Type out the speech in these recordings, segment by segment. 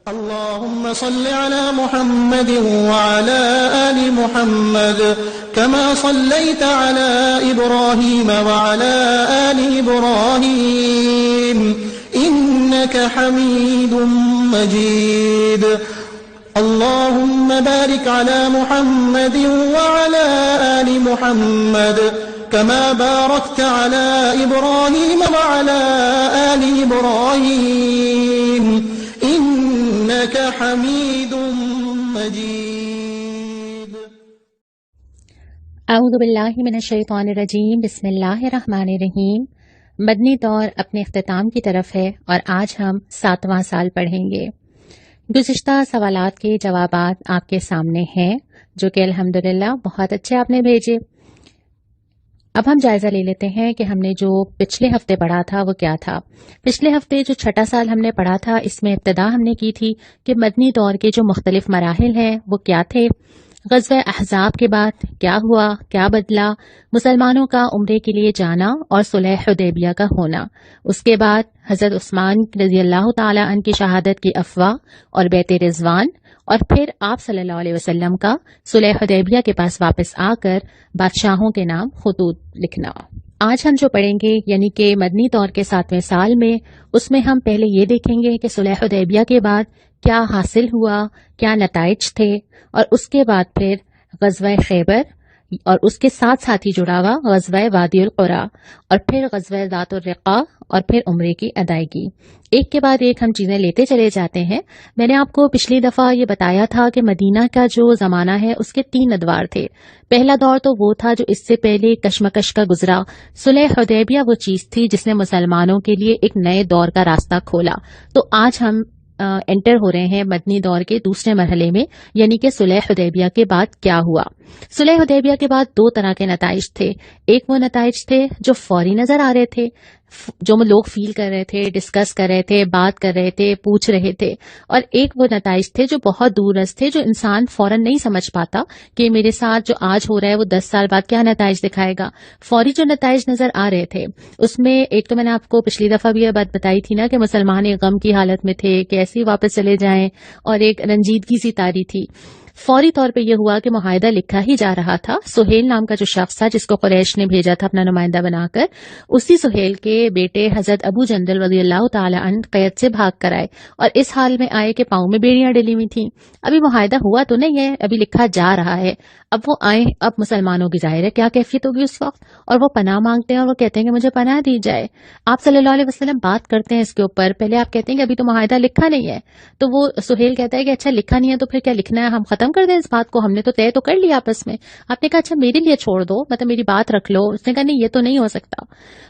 اللهم صل على محمد وعلى آل محمد كما صليت على إبراهيم وعلى آل إبراهيم إنك حميد مجيد. اللهم بارك على محمد وعلى آل محمد كما باركت على إبراهيم وعلى آل إبراهيم إنك حميد مجيد. اعوذ باللہ من الشیطان الرجیم. بسم اللہ الرحمن الرحیم. مدنی دور اپنے اختتام کی طرف ہے اور آج ہم 7واں سال پڑھیں گے. گزشتہ سوالات کے جوابات آپ کے سامنے ہیں جو کہ الحمدللہ بہت اچھے آپ نے بھیجے. اب ہم جائزہ لے لیتے ہیں کہ ہم نے جو پچھلے ہفتے پڑھا تھا وہ کیا تھا. پچھلے ہفتے جو 6 سال ہم نے پڑھا تھا اس میں ابتدا ہم نے کی تھی کہ مدنی دور کے جو مختلف مراحل ہیں وہ کیا تھے. غزوہ احزاب کے بعد کیا ہوا، کیا بدلا، مسلمانوں کا عمرے کے لیے جانا اور صلح حدیبیہ کا ہونا. اس کے بعد حضرت عثمان رضی اللہ تعالی عنہ کی شہادت کی افواہ اور بیعت رضوان، اور پھر آپ صلی اللہ علیہ وسلم کا صلح حدیبیہ کے پاس واپس آ کر بادشاہوں کے نام خطوط لکھنا. آج ہم جو پڑھیں گے یعنی کہ مدنی دور کے 7ویں سال میں، اس میں ہم پہلے یہ دیکھیں گے کہ صلح حدیبیہ کے بعد کیا حاصل ہوا، کیا نتائج تھے، اور اس کے بعد پھر غزوہ خیبر اور اس کے ساتھ ہی جڑا ہوا غزوہ وادی القرا، اور پھر غزوہ ذات الرقاع، اور پھر عمرے کی ادائیگی. ایک کے بعد ایک ہم چیزیں لیتے چلے جاتے ہیں. میں نے آپ کو پچھلی دفعہ یہ بتایا تھا کہ مدینہ کا جو زمانہ ہے اس کے 3 ادوار تھے. پہلا دور تو وہ تھا جو اس سے پہلے کشمکش کا گزرا. صلح حدیبیہ وہ چیز تھی جس نے مسلمانوں کے لیے ایک نئے دور کا راستہ کھولا. تو آج ہم انٹر ہو رہے ہیں مدنی دور کے دوسرے مرحلے میں، یعنی کہ صلح حدیبیہ کے بعد کیا ہوا. صلح حدیبیہ کے بعد 2 طرح کے نتائج تھے. ایک وہ نتائج تھے جو فوری نظر آ رہے تھے، جو لوگ فیل کر رہے تھے، ڈسکس کر رہے تھے، بات کر رہے تھے، پوچھ رہے تھے، اور ایک وہ نتائج تھے جو بہت دورز تھے، جو انسان فوراً نہیں سمجھ پاتا کہ میرے ساتھ جو آج ہو رہا ہے وہ 10 سال بعد کیا نتائج دکھائے گا. فوری جو نتائج نظر آ رہے تھے اس میں ایک تو میں نے آپ کو پچھلی دفعہ بھی یہ بات بتائی تھی نا کہ مسلمان ایک غم کی حالت میں تھے کہ ایسے ہی واپس چلے جائیں، اور ایک رنجیدگی سی طاری تھی. فوری طور پہ یہ ہوا کہ معاہدہ لکھا ہی جا رہا تھا. سہیل نام کا جو شخص تھا جس کو قریش نے بھیجا تھا اپنا نمائندہ بنا کر، اسی سہیل کے بیٹے حضرت ابو جندل رضی اللہ تعالی عنہ قید سے بھاگ کر آئے، اور اس حال میں آئے کہ پاؤں میں بیڑیاں ڈلی ہوئی تھیں. ابھی معاہدہ ہوا تو نہیں ہے، ابھی لکھا جا رہا ہے. اب وہ آئے، اب مسلمانوں کی ظاہر ہے کیا کیفیت ہوگی اس وقت، اور وہ پناہ مانگتے ہیں اور وہ کہتے ہیں کہ مجھے پناہ دی جائے. آپ صلی اللہ علیہ وسلم بات کرتے ہیں اس کے اوپر. پہلے آپ کہتے ہیں کہ ابھی تو معاہدہ لکھا نہیں ہے، تو وہ سہیل کہتا ہے کہ اچھا لکھا نہیں ہے تو پھر کیا لکھنا ہے، ہم ختم کر دیں اس بات کو، ہم نے تو طے تو کر لیا آپس میں. آپ نے کہا اچھا میرے لیے چھوڑ دو، مطلب میری بات رکھ لو. اس نے کہا نہیں یہ تو نہیں ہو سکتا.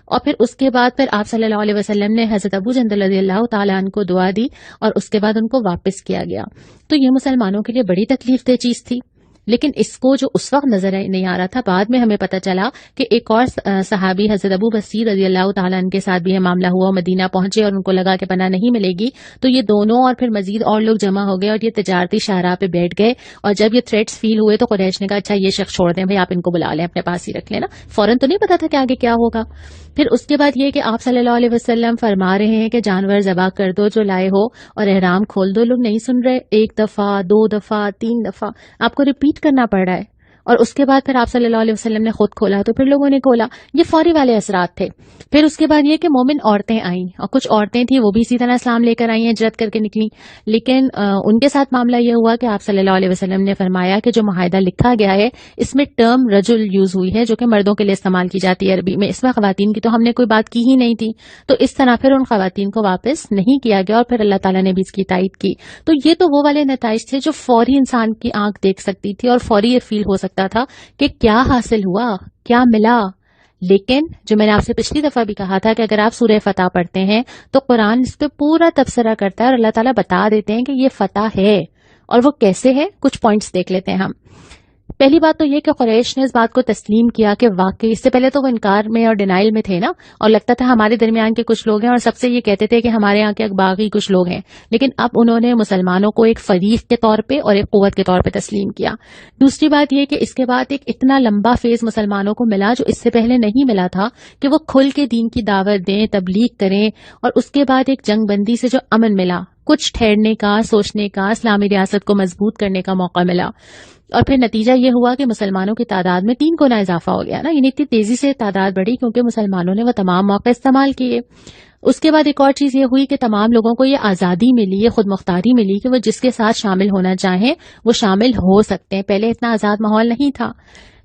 اور پھر اس کے بعد پھر آپ صلی اللہ علیہ وسلم نے حضرت ابو جندل رضی اللہ تعالیٰ عنہ کو دعا دی، اور اس کے بعد ان کو واپس کیا گیا. تو یہ مسلمانوں کے لیے بڑی تکلیف دہ چیز تھی. لیکن اس کو جو اس وقت نظر نہیں آ رہا تھا، بعد میں ہمیں پتہ چلا کہ ایک اور صحابی حضرت ابو بصیر رضی اللہ تعالیٰ عنہ کے ساتھ بھی یہ معاملہ ہوا. مدینہ پہنچے اور ان کو لگا کہ پناہ نہیں ملے گی، تو یہ دونوں اور پھر مزید اور لوگ جمع ہو گئے اور یہ تجارتی شاہراہ پہ بیٹھ گئے. اور جب یہ تھریٹس فیل ہوئے تو قریش نے کہا اچھا یہ شخص چھوڑ دیں بھائی، آپ ان کو بلا لیں، اپنے پاس ہی رکھ لینا. فوراً تو نہیں پتا تھا کہ آگے کیا ہوگا. پھر اس کے بعد یہ کہ آپ صلی اللہ علیہ وسلم فرما رہے ہیں کہ جانور ذبح کر دو جو لائے ہو اور احرام کھول دو. لوگ نہیں سن رہے، 1 دفعہ 2 دفعہ 3 دفعہ آپ کو ریپیٹ کرنا پڑ رہا ہے. اور اس کے بعد پھر آپ صلی اللہ علیہ وسلم نے خود کھولا تو پھر لوگوں نے کھولا. یہ فوری والے اثرات تھے. پھر اس کے بعد یہ کہ مومن عورتیں آئیں، اور کچھ عورتیں تھیں وہ بھی اسی طرح اسلام لے کر آئی ہیں، ہجرت کر کے نکلی. لیکن ان کے ساتھ معاملہ یہ ہوا کہ آپ صلی اللہ علیہ وسلم نے فرمایا کہ جو معاہدہ لکھا گیا ہے اس میں ٹرم رجل یوز ہوئی ہے جو کہ مردوں کے لیے استعمال کی جاتی ہے عربی میں. اس میں خواتین کی تو ہم نے کوئی بات کی ہی نہیں تھی. تو اس طرح پھر ان خواتین کو واپس نہیں کیا گیا، اور پھر اللہ تعالیٰ نے بھی اس کی تائید کی. تو یہ تو وہ والے نتائج تھے جو فوری انسان کی آنکھ دیکھ سکتی تھی اور فوری یہ فیل ہو سکتا تھا کہ کیا حاصل ہوا، کیا ملا. لیکن جو میں نے آپ سے پچھلی دفعہ بھی کہا تھا کہ اگر آپ سورہ فتح پڑھتے ہیں تو قرآن اس پہ پورا تبصرہ کرتا ہے اور اللہ تعالیٰ بتا دیتے ہیں کہ یہ فتح ہے، اور وہ کیسے ہے. کچھ پوائنٹس دیکھ لیتے ہیں ہم. پہلی بات تو یہ کہ قریش نے اس بات کو تسلیم کیا کہ واقعی اس سے پہلے تو وہ انکار میں اور ڈینائل میں تھے نا، اور لگتا تھا ہمارے درمیان کے کچھ لوگ ہیں، اور سب سے یہ کہتے تھے کہ ہمارے یہاں کے باغی کچھ لوگ ہیں. لیکن اب انہوں نے مسلمانوں کو ایک فریق کے طور پہ اور ایک قوت کے طور پہ تسلیم کیا. دوسری بات یہ کہ اس کے بعد ایک اتنا لمبا فیز مسلمانوں کو ملا جو اس سے پہلے نہیں ملا تھا کہ وہ کھل کے دین کی دعوت دیں، تبلیغ کریں، اور اس کے بعد ایک جنگ بندی سے جو امن ملا کچھ ٹھہرنے کا، سوچنے کا، اسلامی ریاست کو مضبوط کرنے کا موقع ملا. اور پھر نتیجہ یہ ہوا کہ مسلمانوں کی تعداد میں 3 گنا اضافہ ہو گیا نا. یعنی اتنی تیزی سے تعداد بڑھی کیونکہ مسلمانوں نے وہ تمام موقع استعمال کیے. اس کے بعد ایک اور چیز یہ ہوئی کہ تمام لوگوں کو یہ آزادی ملی، یہ خود مختاری ملی کہ وہ جس کے ساتھ شامل ہونا چاہیں وہ شامل ہو سکتے ہیں. پہلے اتنا آزاد ماحول نہیں تھا.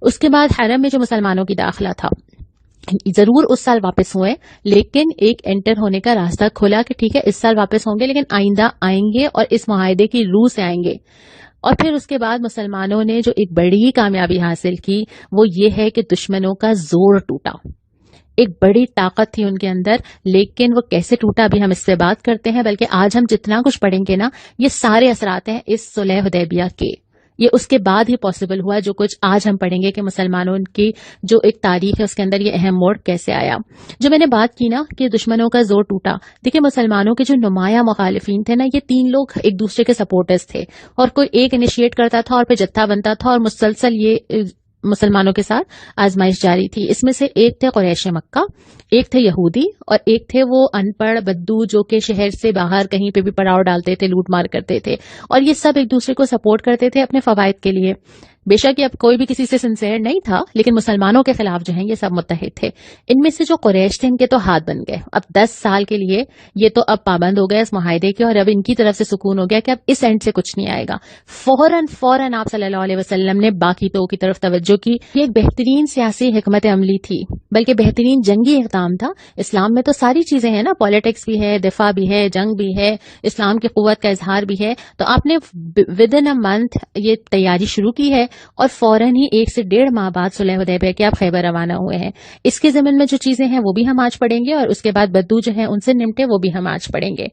اس کے بعد حرم میں جو مسلمانوں کی داخلہ تھا ضرور اس سال واپس ہوئے، لیکن ایک انٹر ہونے کا راستہ کھلا کہ ٹھیک ہے اس سال واپس ہوں گے لیکن آئندہ آئیں گے اور اس معاہدے کی روح سے آئیں گے. اور پھر اس کے بعد مسلمانوں نے جو ایک بڑی کامیابی حاصل کی وہ یہ ہے کہ دشمنوں کا زور ٹوٹا. ایک بڑی طاقت تھی ان کے اندر، لیکن وہ کیسے ٹوٹا ابھی ہم اس سے بات کرتے ہیں. بلکہ آج ہم جتنا کچھ پڑھیں گے نا یہ سارے اثرات ہیں اس صلح حدیبیہ کے. یہ اس کے بعد ہی پاسبل ہوا جو کچھ آج ہم پڑھیں گے کہ مسلمانوں کی جو ایک تاریخ ہے اس کے اندر یہ اہم موڑ کیسے آیا. جو میں نے بات کی نا کہ دشمنوں کا زور ٹوٹا، دیکھیں مسلمانوں کے جو نمایاں مخالفین تھے نا یہ 3 لوگ ایک دوسرے کے سپورٹرز تھے، اور کوئی ایک انیشیٹ کرتا تھا اور پھر جتھا بنتا تھا اور مسلسل یہ مسلمانوں کے ساتھ آزمائش جاری تھی. اس میں سے ایک تھے قریش مکہ، ایک تھے یہودی، اور ایک تھے وہ ان پڑھ بدو جو کہ شہر سے باہر کہیں پہ بھی پڑاؤ ڈالتے تھے، لوٹ مار کرتے تھے، اور یہ سب ایک دوسرے کو سپورٹ کرتے تھے اپنے فوائد کے لیے. بے شک اب کوئی بھی کسی سے سنسیئر نہیں تھا، لیکن مسلمانوں کے خلاف جو ہیں یہ سب متحد تھے. ان میں سے جو قریش تھے ان کے تو ہاتھ بن گئے. اب 10 سال کے لیے یہ تو اب پابند ہو گئے اس معاہدے کے، اور اب ان کی طرف سے سکون ہو گیا کہ اب اس اینڈ سے کچھ نہیں آئے گا. فوراً آپ صلی اللہ علیہ وسلم نے باقی تو کی طرف توجہ کی. یہ ایک بہترین سیاسی حکمت عملی تھی، بلکہ بہترین جنگی اقدام تھا. اسلام میں تو ساری چیزیں ہیں نا، پالیٹکس بھی ہے، دفاع بھی ہے، جنگ بھی ہے، اسلام کی قوت کا اظہار بھی ہے. تو آپ نے ود ان اے منتھ یہ تیاری شروع کی ہے، اور فوراً ہی 1 سے 1.5 ماہ بعد صلح حدیبیہ کے آپ خیبر روانہ ہوئے ہیں. اس کے ضمن میں جو چیزیں ہیں وہ بھی ہم آج پڑھیں گے، اور اس کے بعد بدو جو ہیں ان سے نمٹے وہ بھی ہم آج پڑھیں گے.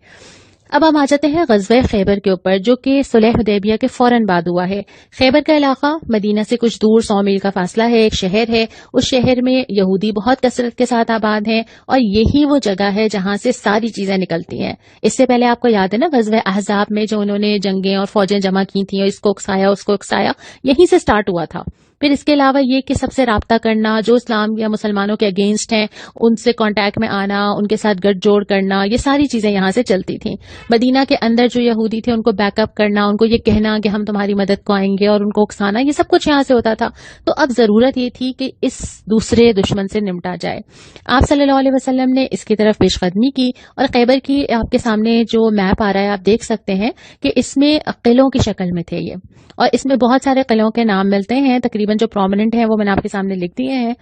اب ہم آ جاتے ہیں غزوہ خیبر کے اوپر جو کہ صلح حدیبیہ کے فوراً بعد ہوا ہے. خیبر کا علاقہ مدینہ سے کچھ دور 100 میل کا فاصلہ ہے، ایک شہر ہے. اس شہر میں یہودی بہت کثرت کے ساتھ آباد ہیں، اور یہی وہ جگہ ہے جہاں سے ساری چیزیں نکلتی ہیں. اس سے پہلے آپ کو یاد ہے نا غزوہ احزاب میں جو انہوں نے جنگیں اور فوجیں جمع کی تھیں اور اس کو اکسایا اس کو اکسایا، یہیں سے سٹارٹ ہوا تھا. پھر اس کے علاوہ یہ کہ سب سے رابطہ کرنا، جو اسلام یا مسلمانوں کے اگینسٹ ہیں ان سے کانٹیکٹ میں آنا، ان کے ساتھ گٹھ جوڑ کرنا، یہ ساری چیزیں یہاں سے چلتی تھیں. مدینہ کے اندر جو یہودی تھے ان کو بیک اپ کرنا، ان کو یہ کہنا کہ ہم تمہاری مدد کو آئیں گے، اور ان کو اکسانا، یہ سب کچھ یہاں سے ہوتا تھا. تو اب ضرورت یہ تھی کہ اس دوسرے دشمن سے نمٹا جائے. آپ صلی اللہ علیہ وسلم نے اس کی طرف پیش قدمی کی، اور خیبر کی آپ کے سامنے جو میپ آ رہا ہے آپ دیکھ سکتے ہیں کہ اس میں قلعوں کی شکل میں تھے یہ، اور اس میں بہت سارے قلعوں کے نام ملتے ہیں. تقریباً جو پرومیننٹ ہیں وہ میں نے آپ کے سامنے لکھ دیے ہیں.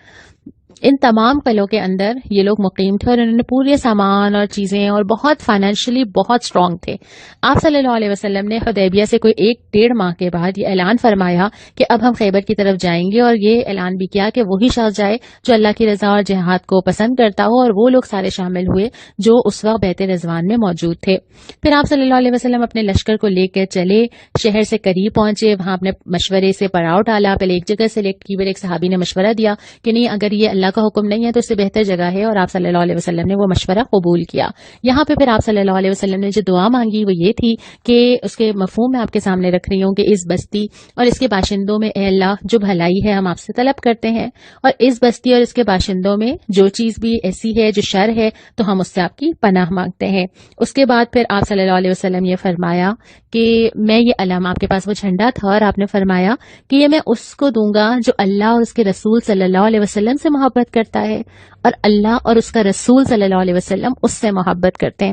ان تمام قلعوں کے اندر یہ لوگ مقیم تھے، اور انہوں نے پورے سامان اور چیزیں اور بہت فائنینشلی بہت سٹرونگ تھے. آپ صلی اللہ علیہ وسلم نے حدیبیہ سے کوئی 1-1.5 ماہ کے بعد یہ اعلان فرمایا کہ اب ہم خیبر کی طرف جائیں گے، اور یہ اعلان بھی کیا کہ وہی شخص جائے جو اللہ کی رضا اور جہاد کو پسند کرتا ہو، اور وہ لوگ سارے شامل ہوئے جو اس وقت بیت رضوان میں موجود تھے. پھر آپ صلی اللہ علیہ وسلم اپنے لشکر کو لے کر چلے، شہر سے قریب پہنچے، وہاں اپنے مشورے سے پڑاؤ ڈالا. پہلے ایک جگہ سلیکٹ کی، پھر ایک صحابی نے مشورہ دیا کہ نہیں اگر یہ اللہ کا حکم نہیں ہے تو اس سے بہتر جگہ ہے، اور آپ صلی اللہ علیہ وسلم نے وہ مشورہ قبول کیا. یہاں پہ پھر آپ صلی اللہ علیہ وسلم نے جو دعا مانگی وہ یہ تھی کہ اس کے مفہوم میں آپ کے سامنے رکھ رہی ہوں کہ اس بستی اور اس کے باشندوں میں اے اللہ جو بھلائی ہے ہم آپ سے طلب کرتے ہیں، اور اس بستی اور اس کے باشندوں میں جو چیز بھی ایسی ہے جو شر ہے تو ہم اس سے آپ کی پناہ مانگتے ہیں. اس کے بعد پھر آپ صلی اللہ علیہ وسلم یہ فرمایا کہ میں یہ علم، آپ کے پاس وہ جھنڈا تھا، اور آپ نے فرمایا کہ یہ میں اس کو دوں گا جو اللہ اور اس کے رسول صلی اللہ علیہ وسلم سے محبت کرتا ہے، اور اللہ اور اس کا رسول صلی اللہ علیہ وسلم اس سے محبت کرتے ہیں.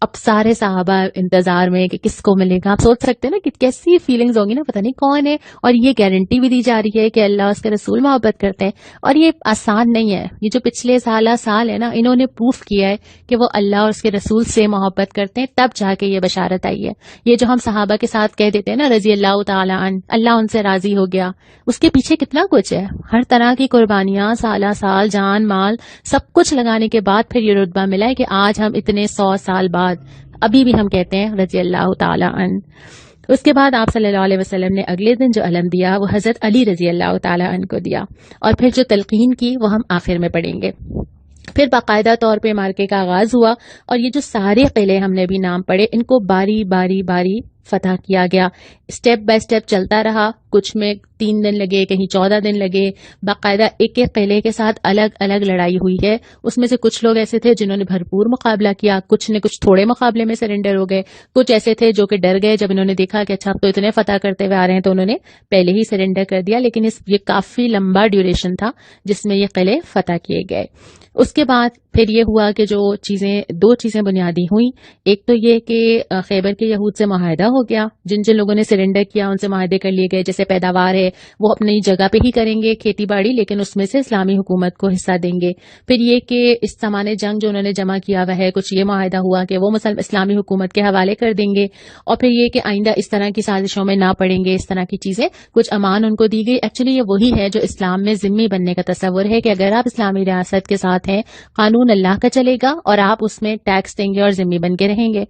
اب سارے صحابہ انتظار میں کہ کس کو ملے گا. آپ سوچ سکتے ہیں نا کہ کیسی فیلنگز ہوں گی نا، پتہ نہیں کون ہے، اور یہ گارنٹی بھی دی جا رہی ہے کہ اللہ اس کے رسول محبت کرتے ہیں. اور یہ آسان نہیں ہے، یہ جو پچھلے سال ہے نا انہوں نے پروف کیا ہے کہ وہ اللہ اور اس کے رسول سے محبت کرتے ہیں، تب جا کے یہ بشارت آئی ہے. یہ جو ہم صحابہ کے ساتھ کہہ دیتے ہیں نا رضی اللہ تعالیٰ عنہ، اللہ ان سے راضی ہو گیا، اس کے پیچھے کتنا کچھ ہے. ہر طرح کی قربانیاں، سال جان مال سب کچھ لگانے کے بعد پھر یہ رتبہ ملا ہے کہ آج ہم اتنے 100 سال بعد ابھی بھی ہم کہتے ہیں رضی اللہ تعالی عنہ. اس کے بعد آپ صلی اللہ علیہ وسلم نے اگلے دن جو علم دیا وہ حضرت علی رضی اللہ تعالی عنہ کو دیا، اور پھر جو تلقین کی وہ ہم آخر میں پڑھیں گے. پھر باقاعدہ طور پہ مارکے کا آغاز ہوا، اور یہ جو سارے قلعے ہم نے بھی نام پڑھے ان کو باری باری فتح کیا گیا. اسٹیپ بائی اسٹیپ چلتا رہا. کچھ میں 3 دن لگے, کہیں 14 دن لگے. باقاعدہ ایک ایک قلعے کے ساتھ الگ الگ لڑائی ہوئی ہے. اس میں سے کچھ لوگ ایسے تھے جنہوں نے بھرپور مقابلہ کیا, کچھ نے کچھ تھوڑے مقابلے میں سرنڈر ہو گئے, کچھ ایسے تھے جو کہ ڈر گئے جب انہوں نے دیکھا کہ اچھا اب تو اتنے فتح کرتے ہوئے آ رہے ہیں, تو انہوں نے پہلے ہی سرنڈر کر دیا. لیکن یہ کافی لمبا ڈیوریشن تھا جس میں یہ قلعے فتح کیے گئے. اس کے بعد پھر یہ ہوا کہ جو دو چیزیں بنیادی ہوئیں. ایک تو یہ کہ خیبر کے یہود سے معاہدہ ہو گیا. جن لوگوں نے سرنڈر کیا ان سے معاہدے کر لیے گئے, جیسے پیداوار ہے وہ اپنی جگہ پہ ہی کریں گے کھیتی باڑی, لیکن اس میں سے اسلامی حکومت کو حصہ دیں گے. پھر یہ کہ اس سامان جنگ جو انہوں نے جمع کیا ہوا ہے, کچھ یہ معاہدہ ہوا کہ وہ اسلامی حکومت کے حوالے کر دیں گے. اور پھر یہ کہ آئندہ اس طرح کی سازشوں میں نہ پڑیں گے, اس طرح کی چیزیں, کچھ امان ان کو دی گئی. ایکچولی یہ وہی ہے جو اسلام میں ذمہ بننے کا تصور ہے, کہ اگر آپ اسلامی ریاست کے ساتھ ہیں, قانون اللہ کا چلے گا اور آپ اس میں ٹیکس دیں گے اور ذمہ بن کے رہیں گے.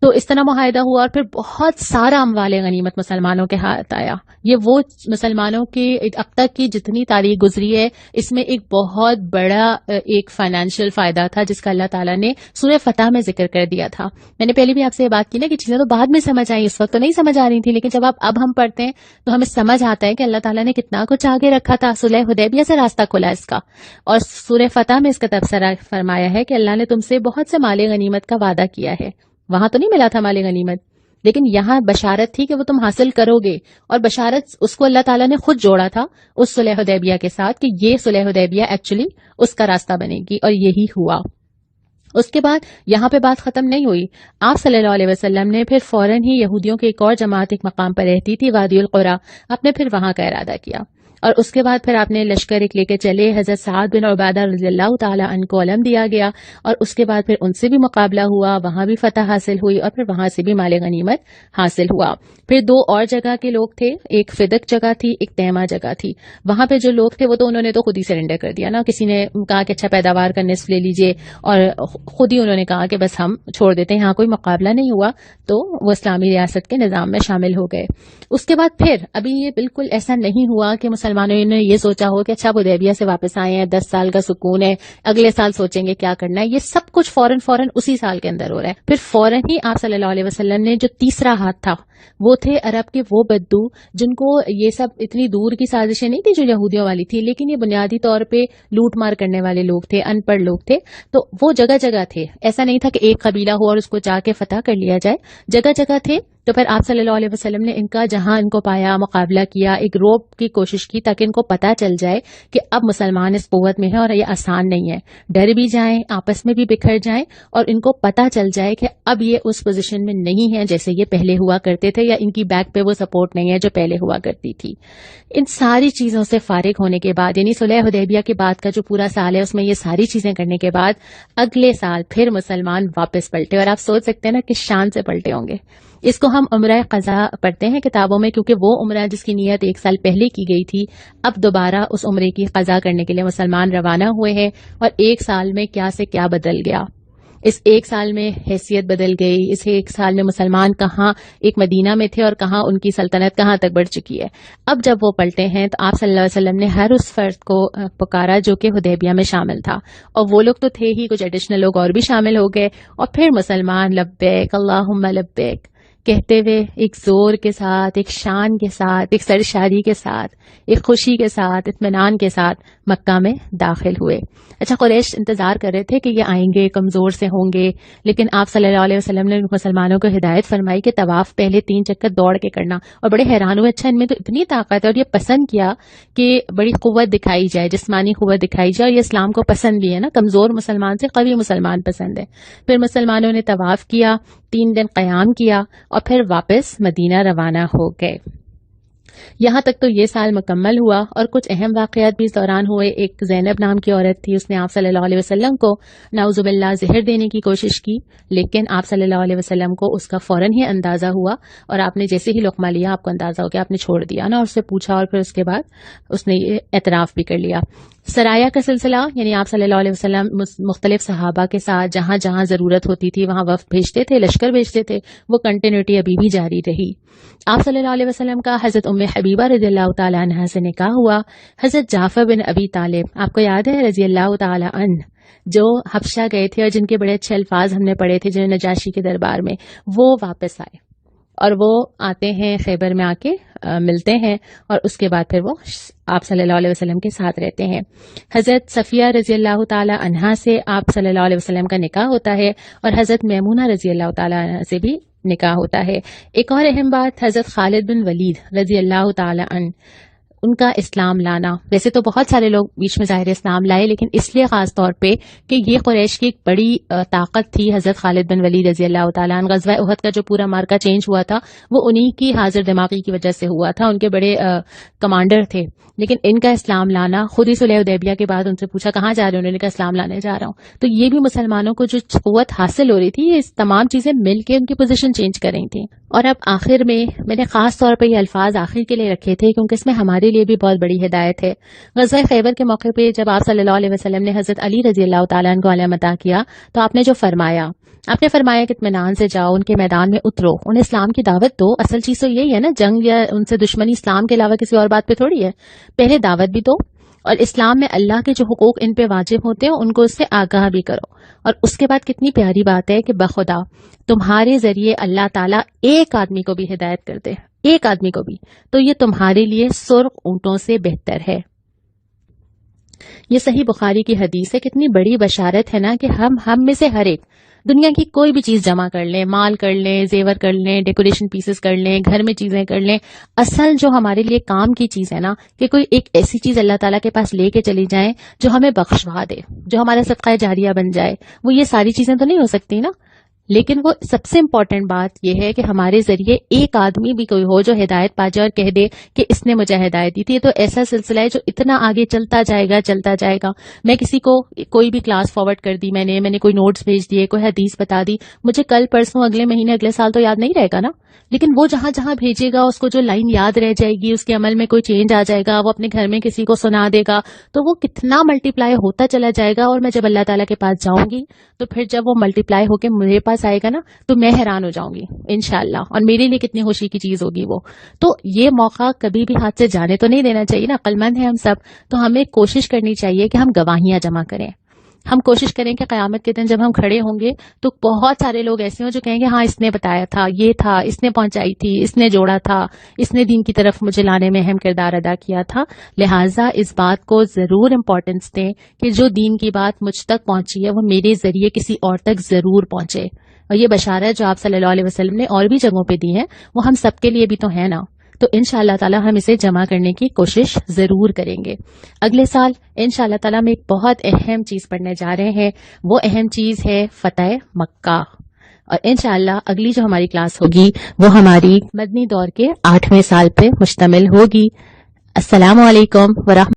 تو اس طرح معاہدہ ہوا اور پھر بہت سارا اموال غنیمت مسلمانوں کے ہاتھ آیا. یہ وہ مسلمانوں کی اب تک کی جتنی تاریخ گزری ہے اس میں ایک بہت بڑا ایک فائنینشیل فائدہ تھا جس کا اللہ تعالیٰ نے سورہ فتح میں ذکر کر دیا تھا. میں نے پہلے بھی آپ سے یہ بات کی نا کہ چیزیں تو بعد میں سمجھ آئی, اس وقت تو نہیں سمجھ آ رہی تھی, لیکن جب اب ہم پڑھتے ہیں تو ہمیں سمجھ آتا ہے کہ اللہ تعالیٰ نے کتنا کچھ آگے رکھا تھا. صلح حدیبیہ سے راستہ کھلا اس کا, اور سورہ فتح میں اس کا تبصرہ فرمایا ہے کہ اللہ نے تم سے بہت سے مال غنیمت کا وعدہ کیا ہے. وہاں تو نہیں ملا تھا مال غنیمت, لیکن یہاں بشارت تھی کہ وہ تم حاصل کرو گے, اور بشارت اس کو اللہ تعالیٰ نے خود جوڑا تھا اس صلح حدیبیہ کے ساتھ کہ یہ صلح حدیبیہ ایکچولی اس کا راستہ بنے گی, اور یہی ہوا. اس کے بعد یہاں پہ بات ختم نہیں ہوئی. آپ صلی اللہ علیہ وسلم نے پھر فوراً ہی یہودیوں کی ایک اور جماعت ایک مقام پر رہتی تھی, وادی القرا, آپ نے پھر وہاں کا ارادہ کیا, اور اس کے بعد پھر آپ نے لشکر ایک لے کے چلے. حضرت سعد بن عبادہ رضی اللہ تعالیٰ عنہ کو علم دیا گیا, اور اس کے بعد پھر ان سے بھی مقابلہ ہوا, وہاں بھی فتح حاصل ہوئی, اور پھر وہاں سے بھی مال غنیمت حاصل ہوا. پھر 2 اور جگہ کے لوگ تھے, ایک فدق جگہ تھی, ایک تیمہ جگہ تھی. وہاں پہ جو لوگ تھے وہ تو انہوں نے تو خود ہی سرنڈر کر دیا نا. کسی نے کہا کہ اچھا پیداوار کا نصف لے لیجئے, اور خود ہی انہوں نے کہا کہ بس ہم چھوڑ دیتے ہیں, یہاں کوئی مقابلہ نہیں ہوا, تو وہ اسلامی ریاست کے نظام میں شامل ہو گئے. اس کے بعد پھر ابھی یہ بالکل ایسا نہیں ہوا کہ مسلمانوں نے یہ سوچا ہو کہ اچھا حدیبیہ سے واپس آئے ہیں, 10 سال کا سکون ہے, اگلے سال سوچیں گے کیا کرنا ہے. یہ سب کچھ فوراً اسی سال کے اندر ہو رہا ہے. پھر فوراً ہی آپ صلی اللہ علیہ وسلم نے جو تیسرا ہاتھ تھا وہ تھے عرب کے وہ بدو جن کو یہ سب اتنی دور کی سازشیں نہیں تھی جو یہودیوں والی تھی, لیکن یہ بنیادی طور پہ لوٹ مار کرنے والے لوگ تھے, ان پڑھ لوگ تھے. تو وہ جگہ جگہ تھے, ایسا نہیں تھا کہ ایک قبیلہ ہو اور اس کو جا کے فتح کر لیا جائے, جگہ جگہ تھے. تو پھر آپ صلی اللہ علیہ وسلم نے ان کا جہاں ان کو پایا مقابلہ کیا, ایک روب کی کوشش کی تاکہ ان کو پتہ چل جائے کہ اب مسلمان اس قوت میں ہے اور یہ آسان نہیں ہے. ڈر بھی جائیں, آپس میں بھی بکھر جائیں, اور ان کو پتہ چل جائے کہ اب یہ اس پوزیشن میں نہیں ہے جیسے یہ پہلے ہوا کرتے تھے, یا ان کی بیک پہ وہ سپورٹ نہیں ہے جو پہلے ہوا کرتی تھی. ان ساری چیزوں سے فارغ ہونے کے بعد, یعنی صلح حدیبیہ کے بعد کا جو پورا سال ہے اس میں یہ ساری چیزیں کرنے کے بعد اگلے سال پھر مسلمان واپس پلٹے, اور آپ سوچ سکتے ہیں نا کس شان سے پلٹے ہوں گے. اس کو ہم عمرہ قضا پڑھتے ہیں کتابوں میں, کیونکہ وہ عمرہ جس کی نیت 1 سال پہلے کی گئی تھی, اب دوبارہ اس عمرے کی قضا کرنے کے لیے مسلمان روانہ ہوئے ہیں. اور 1 سال میں کیا سے کیا بدل گیا. اس 1 سال میں حیثیت بدل گئی. اس 1 سال میں مسلمان کہاں ایک مدینہ میں تھے اور کہاں ان کی سلطنت کہاں تک بڑھ چکی ہے. اب جب وہ پلٹے ہیں تو آپ صلی اللہ علیہ وسلم نے ہر اس فرد کو پکارا جو کہ حدیبیہ میں شامل تھا, اور وہ لوگ تو تھے ہی, کچھ ایڈیشنل لوگ اور بھی شامل ہو گئے. اور پھر مسلمان لبیک اللہم لبیک کہتے ہوئے ایک زور کے ساتھ, ایک شان کے ساتھ, ایک سرشاری کے ساتھ, ایک خوشی کے ساتھ, اطمینان کے ساتھ مکہ میں داخل ہوئے. اچھا قریش انتظار کر رہے تھے کہ یہ آئیں گے, کمزور سے ہوں گے, لیکن آپ صلی اللہ علیہ وسلم نے مسلمانوں کو ہدایت فرمائی کہ طواف پہلے 3 چکر دوڑ کے کرنا, اور بڑے حیران ہوئے, اچھا ان میں تو اتنی طاقت ہے, اور یہ پسند کیا کہ بڑی قوت دکھائی جائے, جسمانی قوت دکھائی جائے, اور یہ اسلام کو پسند بھی ہے نا, کمزور مسلمان سے قوی مسلمان پسند ہے. پھر مسلمانوں نے طواف کیا, 3 دن قیام کیا, اور پھر واپس مدینہ روانہ ہو گئے. یہاں تک تو یہ سال مکمل ہوا, اور کچھ اہم واقعات بھی اس دوران ہوئے. ایک زینب نام کی عورت تھی, اس نے آپ صلی اللہ علیہ وسلم کو نعوذ باللہ زہر دینے کی کوشش کی, لیکن آپ صلی اللہ علیہ وسلم کو اس کا فوراً ہی اندازہ ہوا, اور آپ نے جیسے ہی لقمہ لیا آپ کو اندازہ ہو گیا, آپ نے چھوڑ دیا نا, اور اس سے پوچھا, اور پھر اس کے بعد اس نے یہ اعتراف بھی کر لیا. سرایا کا سلسلہ, یعنی آپ صلی اللہ علیہ وسلم مختلف صحابہ کے ساتھ جہاں جہاں ضرورت ہوتی تھی وہاں وفد بھیجتے تھے, لشکر بھیجتے تھے, وہ کنٹینیوٹی ابھی بھی جاری رہی. آپ صلی اللہ علیہ وسلم کا حضرت ام حبیبہ رضی اللہ تعالیٰ عنہ سے نکاح ہوا. حضرت جعفر بن ابی طالب, آپ کو یاد ہے, رضی اللہ تعالیٰ عنہ, جو حبشہ گئے تھے اور جن کے بڑے اچھے الفاظ ہم نے پڑھے تھے, جو نجاشی کے دربار میں, وہ واپس آئے. اور وہ آتے ہیں خیبر میں، آ کے ملتے ہیں، اور اس کے بعد پھر وہ آپ صلی اللہ علیہ وسلم کے ساتھ رہتے ہیں۔ حضرت صفیہ رضی اللہ تعالی عنہا سے آپ صلی اللہ علیہ وسلم کا نکاح ہوتا ہے، اور حضرت میمونہ رضی اللہ تعالی عنہا سے بھی نکاح ہوتا ہے۔ ایک اور اہم بات، حضرت خالد بن ولید رضی اللہ تعالی عنہ، ان کا اسلام لانا، ویسے تو بہت سارے لوگ بیچ میں ظاہر اسلام لائے، لیکن اس لیے خاص طور پہ کہ یہ قریش کی ایک بڑی طاقت تھی حضرت خالد بن ولید رضی اللہ تعالیٰ عنہ۔ غزوہ احد کا جو پورا مارکا چینج ہوا تھا وہ انہی کی حاضر دماغی کی وجہ سے ہوا تھا، ان کے بڑے کمانڈر تھے، لیکن ان کا اسلام لانا، خود ہی صلح حدیبیہ کے بعد ان سے پوچھا کہاں جا رہے ہیں، انہوں نے کہا اسلام لانے جا رہا ہوں۔ تو یہ بھی مسلمانوں کو جو قوت حاصل ہو رہی تھی، یہ تمام چیزیں مل کے ان کی پوزیشن چینج کر رہی تھیں۔ اور اب آخر میں نے خاص طور پہ یہ الفاظ آخر کے لیے رکھے تھے کیونکہ اس میں ہمارے لیے بھی بہت بڑی ہدایت ہے۔ غزوہ خیبر کے موقع پہ جب آپ صلی اللہ علیہ وسلم نے حضرت علی رضی اللہ تعالیٰ عنہ کو علم عطا کیا، تو آپ نے جو فرمایا، آپ نے فرمایا کہ اطمینان سے جاؤ، ان کے میدان میں اترو، انہیں اسلام کی دعوت دو۔ اصل چیز تو یہی ہے نا، جنگ یا ان سے دشمنی اسلام کے علاوہ کسی اور بات پہ تھوڑی ہے۔ پہلے دعوت بھی دو، اور اسلام میں اللہ کے جو حقوق ان پہ واجب ہوتے ہیں ان کو اس سے آگاہ بھی کرو۔ اور اس کے بعد کتنی پیاری بات ہے کہ بخدا تمہارے ذریعے اللہ تعالیٰ ایک آدمی کو بھی ہدایت کر دے، ایک آدمی کو بھی، تو یہ تمہارے لیے سرخ اونٹوں سے بہتر ہے۔ یہ صحیح بخاری کی حدیث ہے، کتنی بڑی بشارت ہے نا کہ ہم میں سے ہر ایک دنیا کی کوئی بھی چیز جمع کر لیں، مال کر لیں، زیور کر لیں، ڈیکوریشن پیسز کر لیں، گھر میں چیزیں کر لیں، اصل جو ہمارے لیے کام کی چیز ہے نا، کہ کوئی ایک ایسی چیز اللہ تعالیٰ کے پاس لے کے چلی جائیں جو ہمیں بخشوا دے، جو ہمارا صدقہ جاریہ بن جائے، وہ یہ ساری چیزیں تو نہیں ہو سکتی نا۔ لیکن وہ سب سے امپورٹنٹ بات یہ ہے کہ ہمارے ذریعے ایک آدمی بھی کوئی ہو جو ہدایت پا جائے اور کہہ دے کہ اس نے مجھے ہدایت دی تھی۔ تو ایسا سلسلہ ہے جو اتنا آگے چلتا جائے گا۔ میں کسی کو کوئی بھی کلاس فارورڈ کر دی، میں نے کوئی نوٹس بھیج دیے، کوئی حدیث بتا دی، مجھے کل پرسوں اگلے مہینے اگلے سال تو یاد نہیں رہے گا نا، لیکن وہ جہاں جہاں بھیجے گا اس کو جو لائن یاد رہ جائے گی، اس کے عمل میں کوئی چینج آ جائے گا، وہ اپنے گھر میں کسی کو سنا دے گا، تو وہ کتنا ملٹی پلائی ہوتا چلا جائے گا۔ اور میں جب اللہ تعالیٰ کے پاس جاؤں گی تو پھر جب وہ ملٹی پلائی ہو کے میرے پاس آئے گا نا، تو میں حیران ہو جاؤں گی انشاءاللہ، اور میرے لیے کتنی خوشی کی چیز ہوگی وہ۔ تو یہ موقع کبھی بھی ہاتھ سے جانے تو نہیں دینا چاہیے نا، عقل مند ہیں ہم سب، تو ہمیں کوشش کرنی چاہیے کہ ہم گواہیاں جمع کریں۔ ہم کوشش کریں کہ قیامت کے دن جب ہم کھڑے ہوں گے تو بہت سارے لوگ ایسے ہوں جو کہیں گے ہاں اس نے بتایا تھا، یہ تھا، اس نے پہنچائی تھی، اس نے جوڑا تھا، اس نے دین کی طرف مجھے لانے میں اہم کردار ادا کیا تھا۔ لہٰذا اس بات کو ضرور امپورٹنس دیں کہ جو دین کی بات مجھ تک پہنچی ہے وہ میرے ذریعے کسی اور تک ضرور پہنچے۔ اور یہ بشارت جو آپ صلی اللہ علیہ وسلم نے اور بھی جگہوں پہ دی ہے وہ ہم سب کے لیے بھی تو ہے نا۔ تو انشاءاللہ تعالی ہم اسے جمع کرنے کی کوشش ضرور کریں گے۔ اگلے سال انشاءاللہ تعالی ہم ایک بہت اہم چیز پڑھنے جا رہے ہیں، وہ اہم چیز ہے فتح مکہ۔ اور انشاءاللہ اگلی جو ہماری کلاس ہوگی وہ ہماری مدنی دور کے 8ویں سال پہ مشتمل ہوگی۔ السلام علیکم ورحمۃ